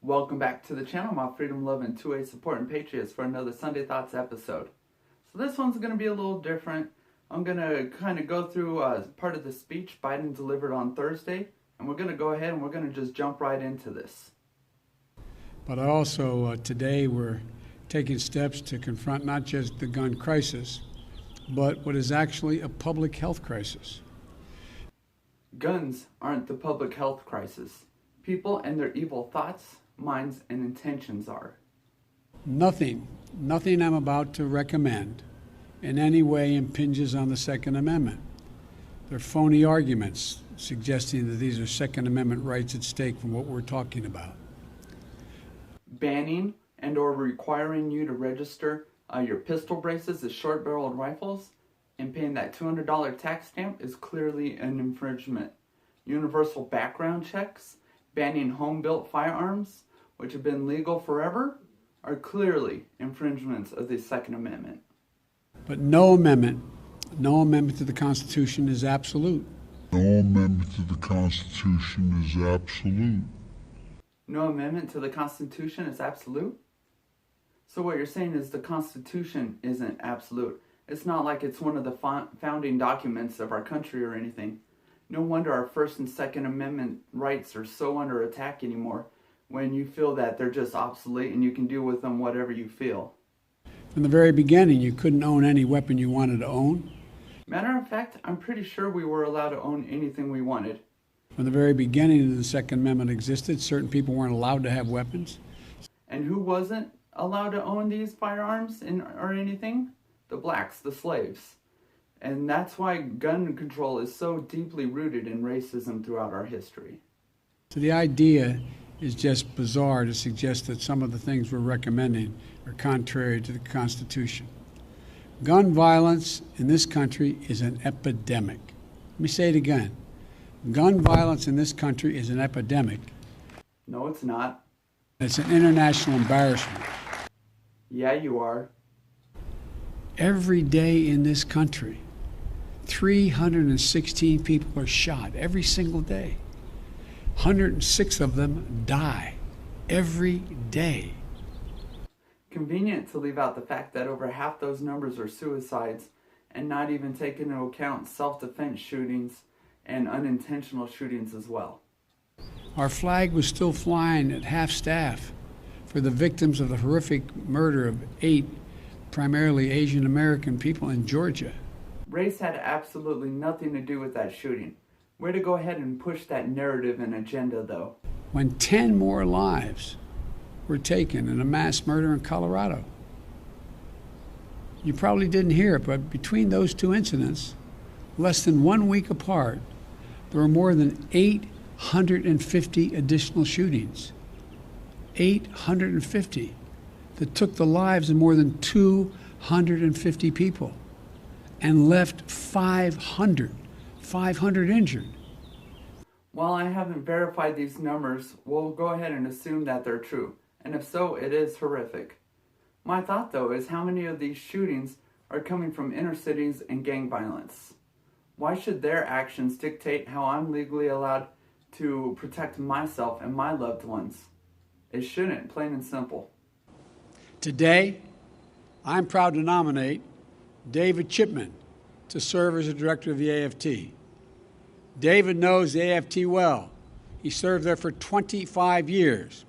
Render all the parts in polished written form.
Welcome back to the channel, my freedom-loving 2A supporting patriots, for another Sunday Thoughts episode. So this one's going to be a little different. I'm going to kind of go through part of the speech Biden delivered on Thursday, and we're going to go ahead and we're going to just jump right into this. But also today we're taking steps to confront not just the gun crisis, but what is actually a public health crisis. Guns aren't the public health crisis. People and their evil thoughts, minds, and intentions are. Nothing I'm about to recommend in any way impinges on the Second Amendment. They're phony arguments suggesting that these are Second Amendment rights at stake from what we're talking about. Banning and or requiring you to register your pistol braces as short-barreled rifles and paying that $200 tax stamp is clearly an infringement. Universal background checks, banning home-built firearms, which have been legal forever, are clearly infringements of the Second Amendment. But no amendment to the Constitution is absolute. No amendment to the Constitution is absolute. No amendment to the Constitution is absolute? So what you're saying is the Constitution isn't absolute. It's not like it's one of the founding documents of our country or anything. No wonder our First and Second Amendment rights are so under attack anymore when you feel that they're just obsolete and you can do with them whatever you feel. From the very beginning, you couldn't own any weapon you wanted to own. Matter of fact, I'm pretty sure we were allowed to own anything we wanted. From the very beginning the Second Amendment existed, certain people weren't allowed to have weapons. And who wasn't allowed to own these firearms or anything? The blacks, the slaves. And that's why gun control is so deeply rooted in racism throughout our history. So the idea is just bizarre to suggest that some of the things we're recommending are contrary to the Constitution. Gun violence in this country is an epidemic. Let me say it again. Gun violence in this country is an epidemic. No, it's not. It's an international embarrassment. Yeah, you are. Every day in this country, 316 people are shot every single day. 106 of them die every day. Convenient to leave out the fact that over half those numbers are suicides and not even take into account self-defense shootings and unintentional shootings as well. Our flag was still flying at half-staff for the victims of the horrific murder of 8 primarily Asian American people in Georgia. Race had absolutely nothing to do with that shooting. Way to go ahead and push that narrative and agenda, though. When 10 more lives were taken in a mass murder in Colorado. You probably didn't hear it, but between those two incidents, less than 1 week apart, there were more than 850 additional shootings. 850 that took the lives of more than 250 people and left 500 injured. While I haven't verified these numbers, we'll go ahead and assume that they're true. And if so, it is horrific. My thought, though, is how many of these shootings are coming from inner cities and gang violence? Why should their actions dictate how I'm legally allowed to protect myself and my loved ones? It shouldn't, plain and simple. Today, I'm proud to nominate David Chipman to serve as the director of the AFT. David knows the AFT well. He served there for 25 years.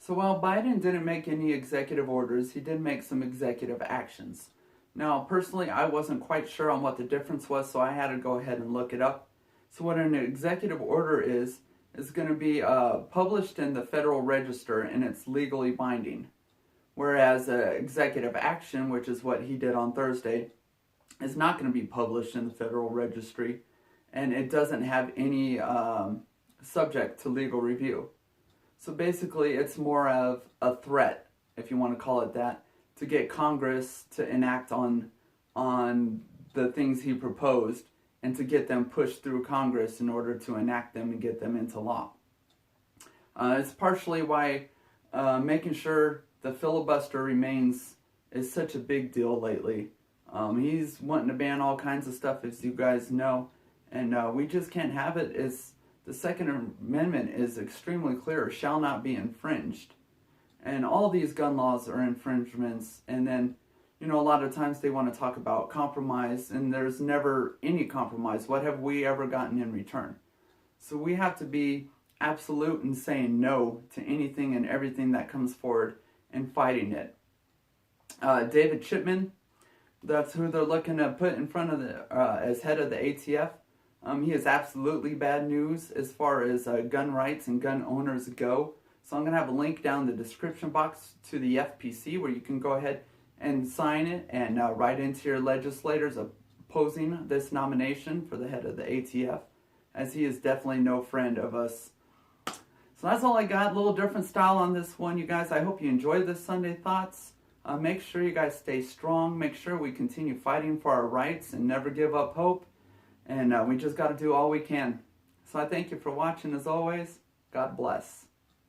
So while Biden didn't make any executive orders, he did make some executive actions. Now, personally, I wasn't quite sure on what the difference was, so I had to go ahead and look it up. So what an executive order is going to be published in the Federal Register, and it's legally binding. Whereas executive action, which is what he did on Thursday, is not going to be published in the Federal Registry, and it doesn't have any subject to legal review. So basically, it's more of a threat, if you want to call it that, to get Congress to enact on the things he proposed and to get them pushed through Congress in order to enact them and get them into law. It's partially why making sure the filibuster remains is such a big deal lately. He's wanting to ban all kinds of stuff, as you guys know, and we just can't have it. It's the Second Amendment is extremely clear, shall not be infringed. And all these gun laws are infringements. And then, you know, a lot of times they want to talk about compromise, and there's never any compromise. What have we ever gotten in return? So we have to be absolute in saying no to anything and everything that comes forward and fighting it. David Chipman, that's who they're looking to put in front of the as head of the ATF. He is absolutely bad news as far as gun rights and gun owners go. So I'm going to have a link down in the description box to the FPC where you can go ahead and sign it and write into your legislators opposing this nomination for the head of the ATF, as he is definitely no friend of us. So that's all I got. A little different style on this one, you guys. I hope you enjoyed this Sunday Thoughts. Make sure you guys stay strong. Make sure we continue fighting for our rights and never give up hope. And we just got to do all we can. So I thank you for watching as always. God bless.